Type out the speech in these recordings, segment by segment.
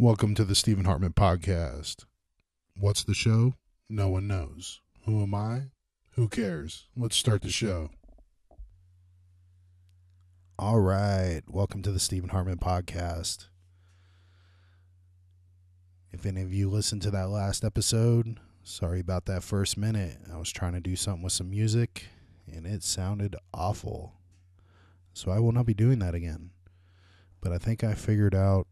Welcome to the Stephen Hartmann podcast. What's the show? No one knows. Who am I? Who cares? Let's start the show. All right. Welcome to the Stephen Hartmann podcast. If any of you listened to that last episode, sorry about that first minute. I was trying to do something with some music, and it sounded awful. So I will not be doing that again. But I think I figured out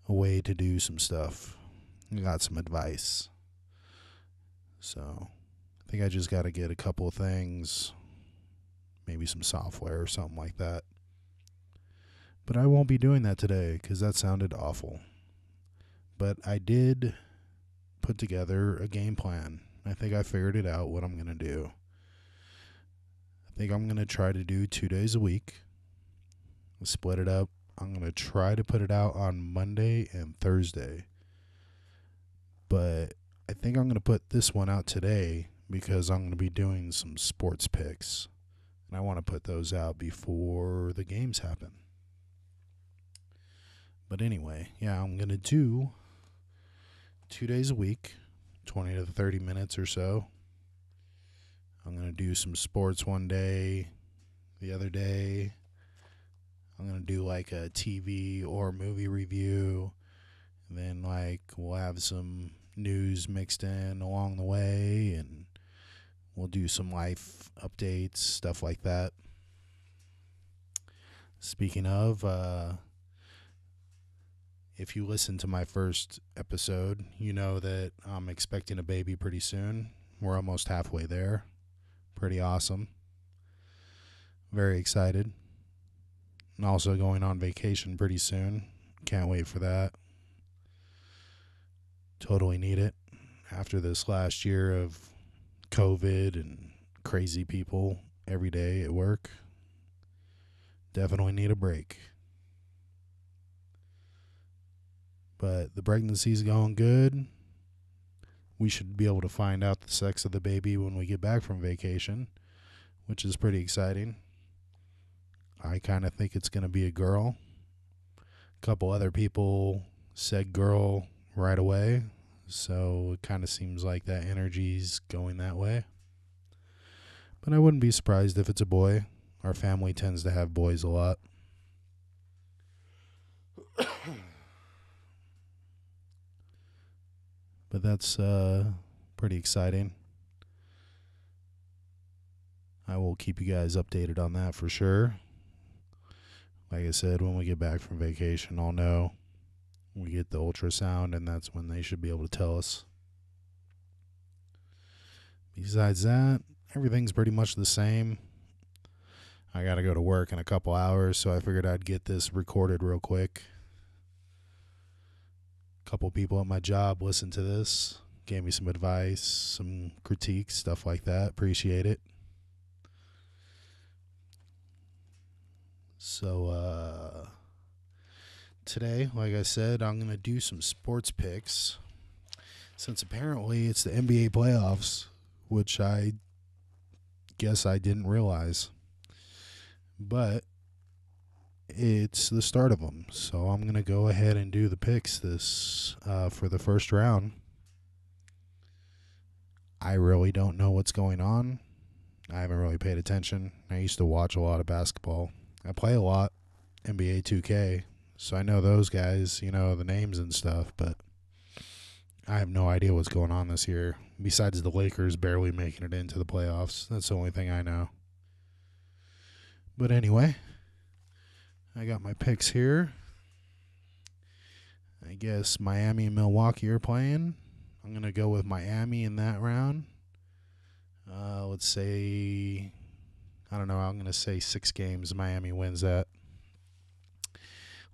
a way to do some stuff. I got some advice. So I think I just got to get a couple of things, maybe some software or something like that. But I won't be doing that today because that sounded awful. But I did put together a game plan. I think I figured it out what I'm going to do. I think I'm going to try to do 2 days a week. Split it up. I'm going to try to put it out on Monday and Thursday. But I think I'm going to put this one out today because I'm going to be doing some sports picks. And I want to put those out before the games happen. But anyway, yeah, I'm going to do 2 days a week, 20 to 30 minutes or so. I'm going to do some sports one day. The other day, I'm going to do like a TV or movie review. And then we'll have some news mixed in along the way. And we'll do some life updates, stuff like that. Speaking of, if you listen to my first episode, you know that I'm expecting a baby pretty soon. We're almost halfway there. Pretty awesome. Very excited. And also going on vacation pretty soon. Can't wait for that. Totally need it. After this last year of COVID and crazy people every day at work, definitely need a break. But the pregnancy's going good. We should be able to find out the sex of the baby when we get back from vacation, which is pretty exciting. I kind of think it's going to be a girl. A couple other people said girl right away, so it kind of seems like that energy's going that way. But I wouldn't be surprised if it's a boy. Our family tends to have boys a lot. But that's pretty exciting. I will keep you guys updated on that for sure. Like I said, when we get back from vacation, I'll know. We get the ultrasound, and that's when they should be able to tell us. Besides that, everything's pretty much the same. I got to go to work in a couple hours, so I figured I'd get this recorded real quick. A couple people at my job listened to this, gave me some advice, some critiques, stuff like that. Appreciate it. So, today, like I said, I'm going to do some sports picks. Since apparently it's the NBA playoffs, which I guess I didn't realize. But it's the start of them. So I'm going to go ahead and do the picks for the first round. I really don't know what's going on. I haven't really paid attention. I used to watch a lot of basketball. I play a lot, NBA 2K, so I know those guys, the names and stuff, but I have no idea what's going on this year, besides the Lakers barely making it into the playoffs. That's the only thing I know. But anyway, I got my picks here. I guess Miami and Milwaukee are playing. I'm going to go with Miami in that round. Let's say, I don't know, I'm going to say 6 games Miami wins that.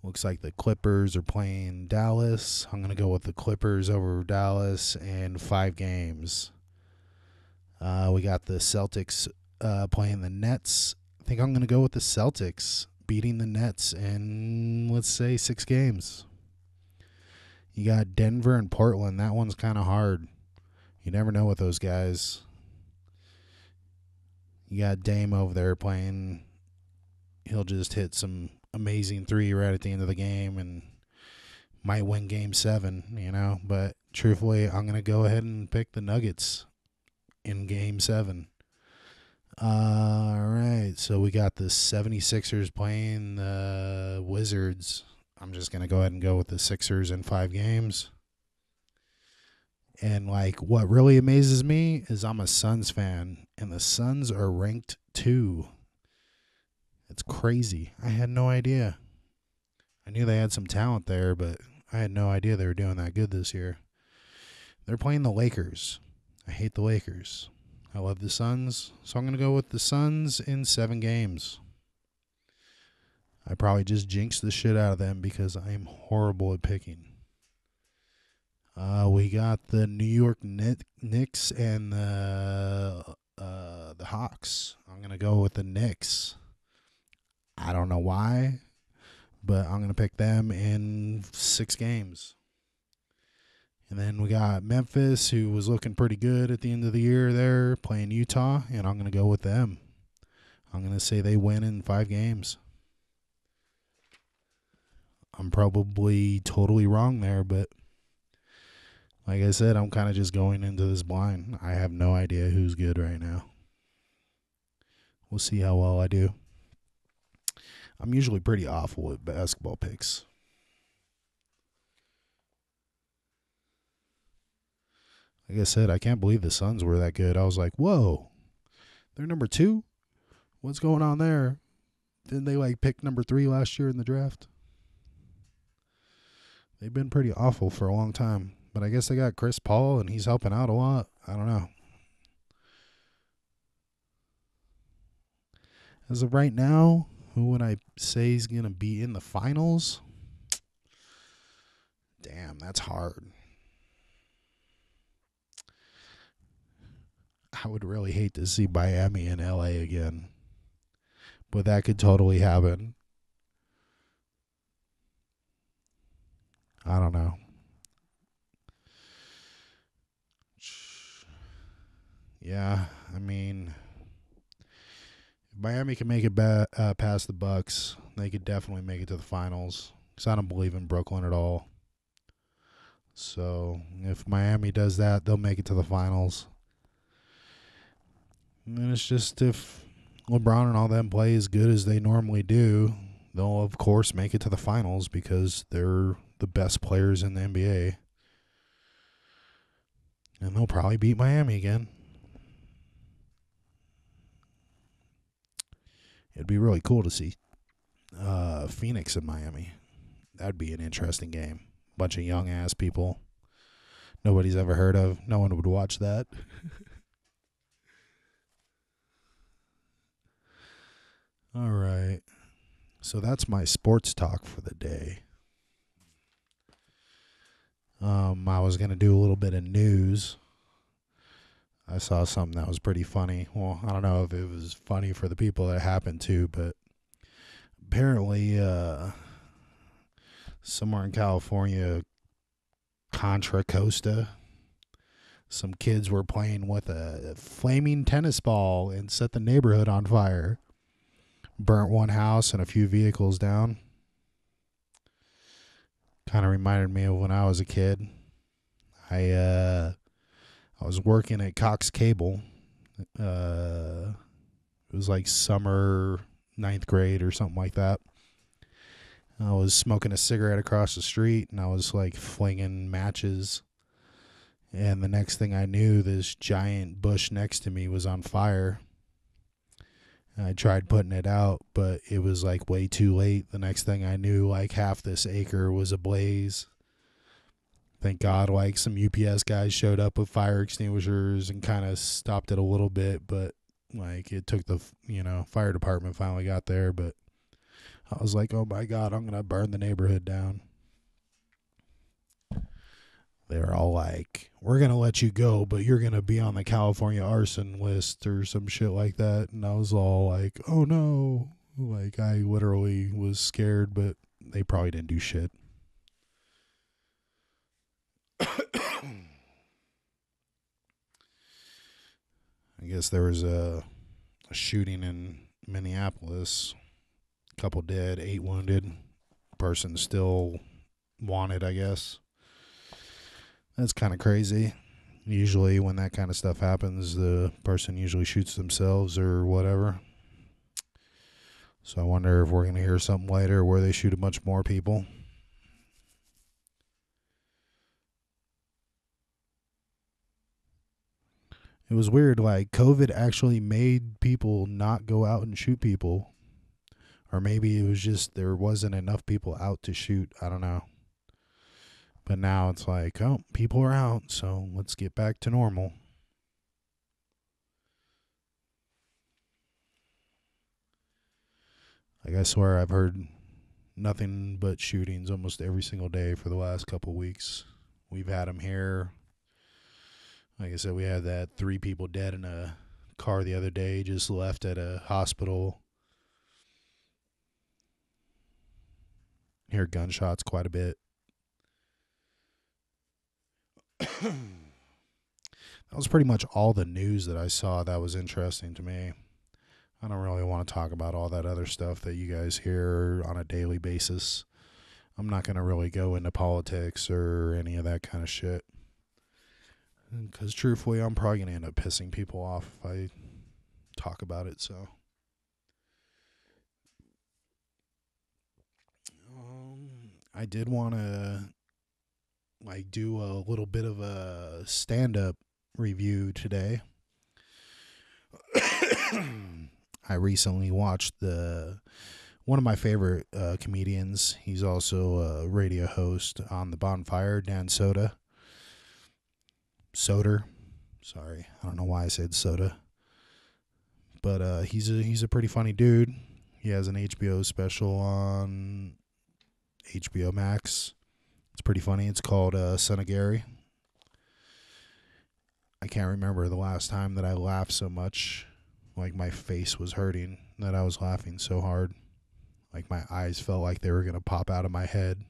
Looks like the Clippers are playing Dallas. I'm going to go with the Clippers over Dallas in 5 games. We got the Celtics playing the Nets. I think I'm going to go with the Celtics beating the Nets in, let's say, 6 games. You got Denver and Portland. That one's kind of hard. You never know with those guys. You got Dame over there playing. He'll just hit some amazing 3 right at the end of the game and might win game 7, but truthfully, I'm going to go ahead and pick the Nuggets in game 7. All right, so we got the 76ers playing the Wizards. I'm just going to go ahead and go with the Sixers in 5 games. And, what really amazes me is I'm a Suns fan, and the Suns are ranked 2. It's crazy. I had no idea. I knew they had some talent there, but I had no idea they were doing that good this year. They're playing the Lakers. I hate the Lakers. I love the Suns, so I'm going to go with the Suns in 7 games. I probably just jinxed the shit out of them because I am horrible at picking. We got the New York Knicks and the Hawks. I'm going to go with the Knicks. I don't know why, but I'm going to pick them in 6 games. And then we got Memphis, who was looking pretty good at the end of the year there, playing Utah, and I'm going to go with them. I'm going to say they win in 5 games. I'm probably totally wrong there, but like I said, I'm kind of just going into this blind. I have no idea who's good right now. We'll see how well I do. I'm usually pretty awful at basketball picks. Like I said, I can't believe the Suns were that good. I was like, whoa, they're number 2? What's going on there? Didn't they pick number 3 last year in the draft? They've been pretty awful for a long time. But I guess they got Chris Paul, and he's helping out a lot. I don't know. As of right now, who would I say is going to be in the finals? Damn, that's hard. I would really hate to see Miami and LA again. But that could totally happen. I don't know. Yeah, I mean, if Miami can make it past the Bucks, they could definitely make it to the finals. Because I don't believe in Brooklyn at all. So if Miami does that, they'll make it to the finals. And then it's just if LeBron and all them play as good as they normally do, they'll of course make it to the finals because they're the best players in the NBA. And they'll probably beat Miami again. It'd be really cool to see Phoenix and Miami. That'd be an interesting game. Bunch of young ass people nobody's ever heard of. No one would watch that. All right. So that's my sports talk for the day. I was going to do a little bit of news. I saw something that was pretty funny. Well, I don't know if it was funny for the people that it happened to, but apparently somewhere in California, Contra Costa, some kids were playing with a flaming tennis ball and set the neighborhood on fire. Burnt one house and a few vehicles down. Kind of reminded me of when I was a kid. I was working at Cox Cable. It was like summer 9th grade or something like that. I was smoking a cigarette across the street, and I was flinging matches. And the next thing I knew, this giant bush next to me was on fire. I tried putting it out, but it was way too late. The next thing I knew, half this acre was ablaze. Thank God, some UPS guys showed up with fire extinguishers and kind of stopped it a little bit, but it took the, fire department finally got there, but I was like, oh my God, I'm going to burn the neighborhood down. They were all like, we're going to let you go, but you're going to be on the California arson list or some shit like that. And I was all like, oh no. I literally was scared, but they probably didn't do shit. I guess there was a shooting in Minneapolis. A couple dead, 8 wounded. Person still wanted, I guess. That's kind of crazy. Usually when that kind of stuff happens, the person usually shoots themselves or whatever. So I wonder if we're going to hear something later where they shoot a bunch more people. It was weird, like COVID actually made people not go out and shoot people. Or maybe it was just there wasn't enough people out to shoot. I don't know. But now it's like, oh, people are out, so let's get back to normal. Like I swear I've heard nothing but shootings almost every single day for the last couple weeks. We've had them here. Like I said, we had that 3 people dead in a car the other day, just left at a hospital. Hear gunshots quite a bit. That was pretty much all the news that I saw that was interesting to me. I don't really want to talk about all that other stuff that you guys hear on a daily basis. I'm not going to really go into politics or any of that kind of shit. Because truthfully, I'm probably going to end up pissing people off if I talk about it, so. I did want to do a little bit of a stand-up review today. I recently watched one of my favorite comedians. He's also a radio host on The Bonfire, Dan Soder. Sorry, I don't know why I said soda. But he's a pretty funny dude. He has an HBO special on HBO Max. It's pretty funny. It's called Son of Gary. I can't remember the last time that I laughed so much. Like my face was hurting that I was laughing so hard. Like my eyes felt like they were going to pop out of my head.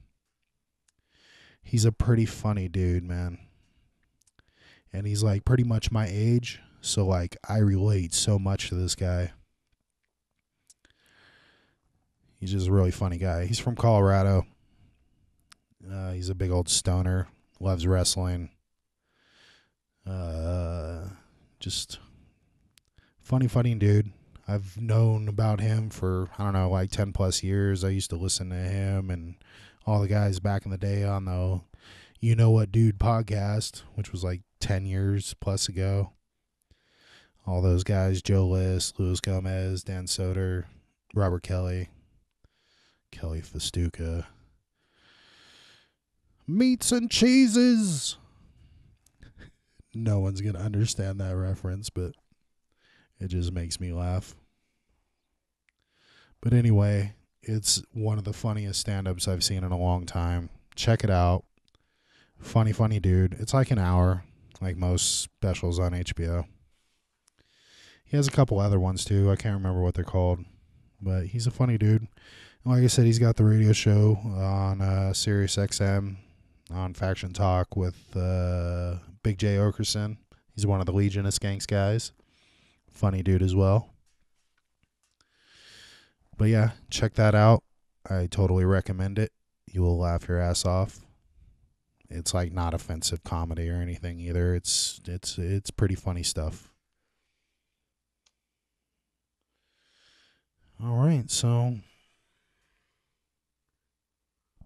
He's a pretty funny dude, man. And he's like pretty much my age. So like I relate so much to this guy. He's just a really funny guy. He's from Colorado. He's a big old stoner. Loves wrestling. Just funny dude. I've known about him for, I don't know, like 10 plus years. I used to listen to him and all the guys back in the day on the You Know What Dude podcast, which was like 10 years plus ago. All those guys, Joe List, Luis Gomez, Dan Soder, Robert Kelly, Kelly Festuca. Meats and cheeses. No one's going to understand that reference, but it just makes me laugh. But anyway, it's one of the funniest stand-ups I've seen in a long time. Check it out. Funny dude. It's like an hour, like most specials on HBO. He has a couple other ones too. I can't remember what they're called, but he's a funny dude. And like I said, he's got the radio show on Sirius XM on Faction Talk with Big J Okerson. He's one of the Legion of Skanks guys. Funny dude as well. But yeah, check that out. I totally recommend it. You will laugh your ass off. It's like not offensive comedy or anything either. It's pretty funny stuff. All right, so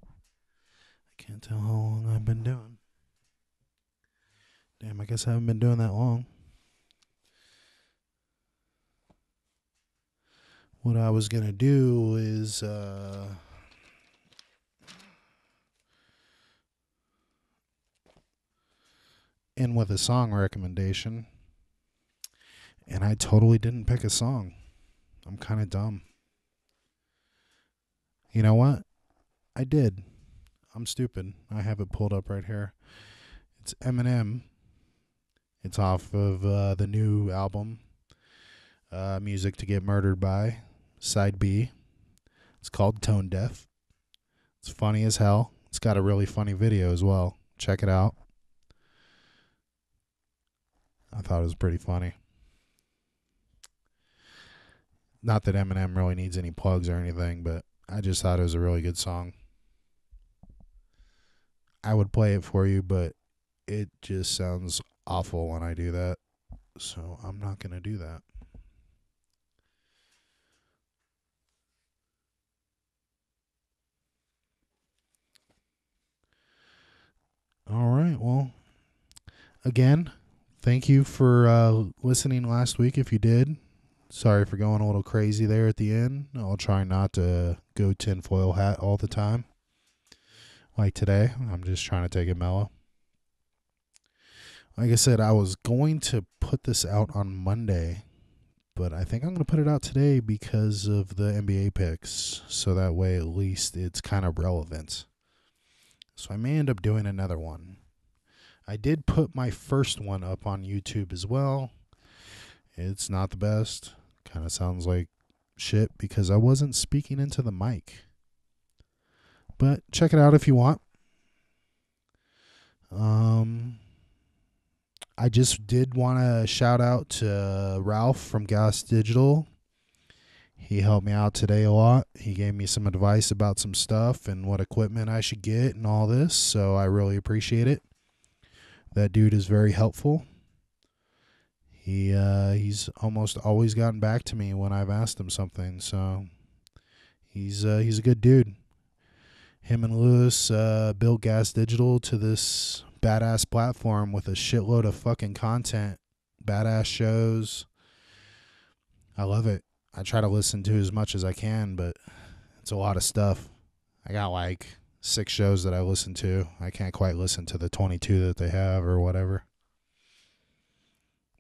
I can't tell how long I've been doing. Damn, I guess I haven't been doing that long. What I was going to do is end with a song recommendation. And I totally didn't pick a song. I'm kind of dumb. You know what? I did. I'm stupid. I have it pulled up right here. It's Eminem. It's off of the new album, Music to Get Murdered By, Side B. It's called Tone Deaf. It's funny as hell. It's got a really funny video as well. Check it out. I thought it was pretty funny. Not that Eminem really needs any plugs or anything, but I just thought it was a really good song. I would play it for you, but it just sounds awful when I do that. So I'm not going to do that. All right. Well, again, thank you for listening last week if you did. Sorry for going a little crazy there at the end. I'll try not to go tinfoil hat all the time. Like today, I'm just trying to take it mellow. Like I said, I was going to put this out on Monday, but I think I'm going to put it out today because of the NBA picks. So that way, at least it's kind of relevant. So I may end up doing another one. I did put my first one up on YouTube as well. It's not the best. Kind of sounds like shit because I wasn't speaking into the mic. But check it out if you want. I just did want to shout out to Ralph from Gas Digital. He helped me out today a lot. He gave me some advice about some stuff and what equipment I should get and all this. So I really appreciate it. That dude is very helpful. He's almost always gotten back to me when I've asked him something. So he's a good dude. Him and Lewis built Gas Digital to this badass platform with a shitload of fucking content, badass shows. I love it. I try to listen to as much as I can, but it's a lot of stuff. I got like 6 shows that I listen to. I can't quite listen to the 22 that they have or whatever.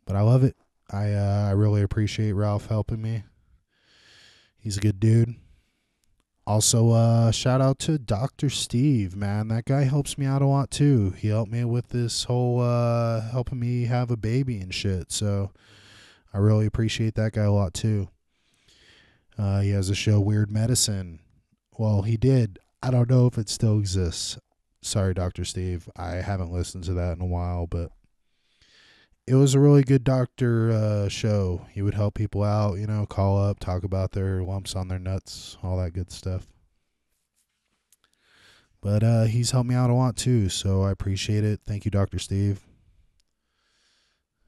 But I love it. I really appreciate Ralph helping me. He's a good dude. Also, shout out to Dr. Steve, man. That guy helps me out a lot, too. He helped me with this whole helping me have a baby and shit. So I really appreciate that guy a lot, too. He has a show, Weird Medicine. Well, he did. I don't know if it still exists. Sorry, Dr. Steve. I haven't listened to that in a while, but it was a really good doctor show. He would help people out, call up, talk about their lumps on their nuts, all that good stuff. But he's helped me out a lot too, so I appreciate it. Thank you, Dr. Steve.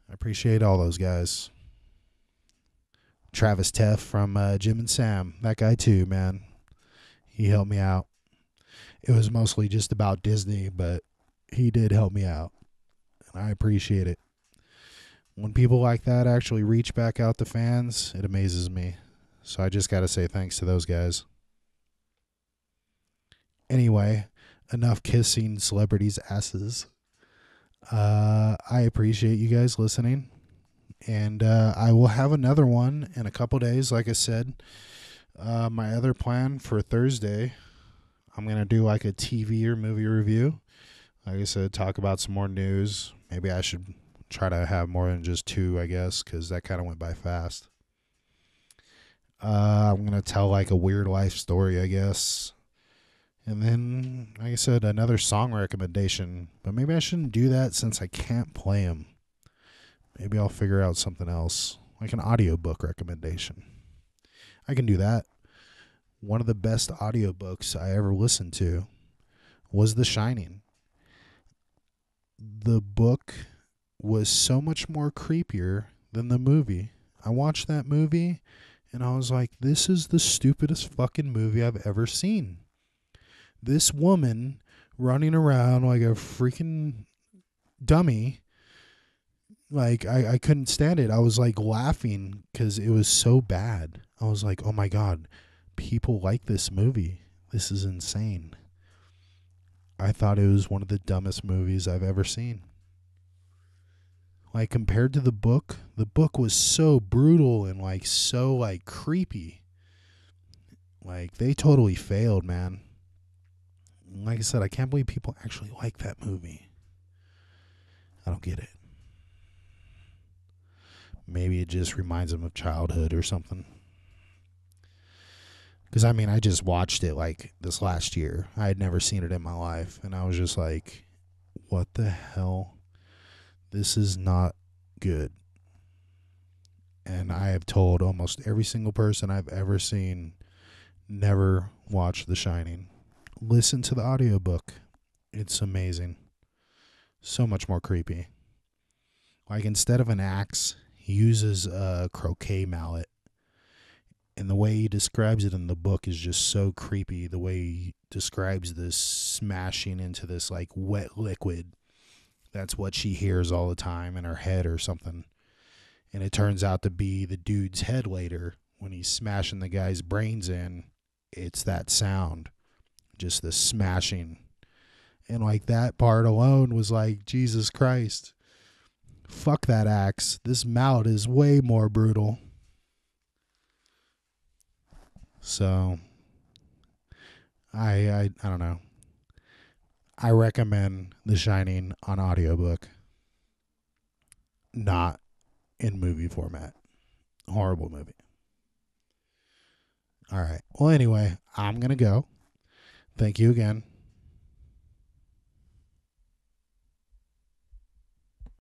I appreciate all those guys. Travis Teff from Jim and Sam, that guy too, man. He helped me out. It was mostly just about Disney, but he did help me out, and I appreciate it. When people like that actually reach back out to fans, it amazes me. So I just got to say thanks to those guys. Anyway, enough kissing celebrities' asses. I appreciate you guys listening. And I will have another one in a couple days. Like I said, my other plan for Thursday, I'm going to do like a TV or movie review. Like I said, talk about some more news. Maybe I should try to have more than just 2, I guess, because that kind of went by fast. I'm going to tell like a weird life story, I guess. And then, like I said, another song recommendation. But maybe I shouldn't do that since I can't play them. Maybe I'll figure out something else, like an audiobook recommendation. I can do that. One of the best audiobooks I ever listened to was The Shining. The book was so much more creepier than the movie. I watched that movie and I was like, this is the stupidest fucking movie I've ever seen. This woman running around like a freaking dummy. Like, I couldn't stand it. I was like laughing because it was so bad. I was like, oh my God, people like this movie. This is insane. I thought it was one of the dumbest movies I've ever seen. Like, compared to the book was so brutal and like so like creepy. Like, they totally failed, man. Like I said, I can't believe people actually like that movie. I don't get it. Maybe it just reminds them of childhood or something. Because, I mean, I just watched it like this last year. I had never seen it in my life. And I was just like, what the hell? This is not good. And I have told almost every single person I've ever seen, never watch The Shining. Listen to the audiobook. It's amazing. So much more creepy. Like, instead of an axe, he uses a croquet mallet. And the way he describes it in the book is just so creepy. The way he describes this smashing into this like wet liquid. That's what she hears all the time in her head or something. And it turns out to be the dude's head later. When he's smashing the guy's brains in, it's that sound. Just the smashing. And like that part alone was like, Jesus Christ. Fuck that axe. This mallet is way more brutal. So I don't know. I recommend The Shining on audiobook, not in movie format. Horrible movie. All right. Well, anyway, I'm going to go. Thank you again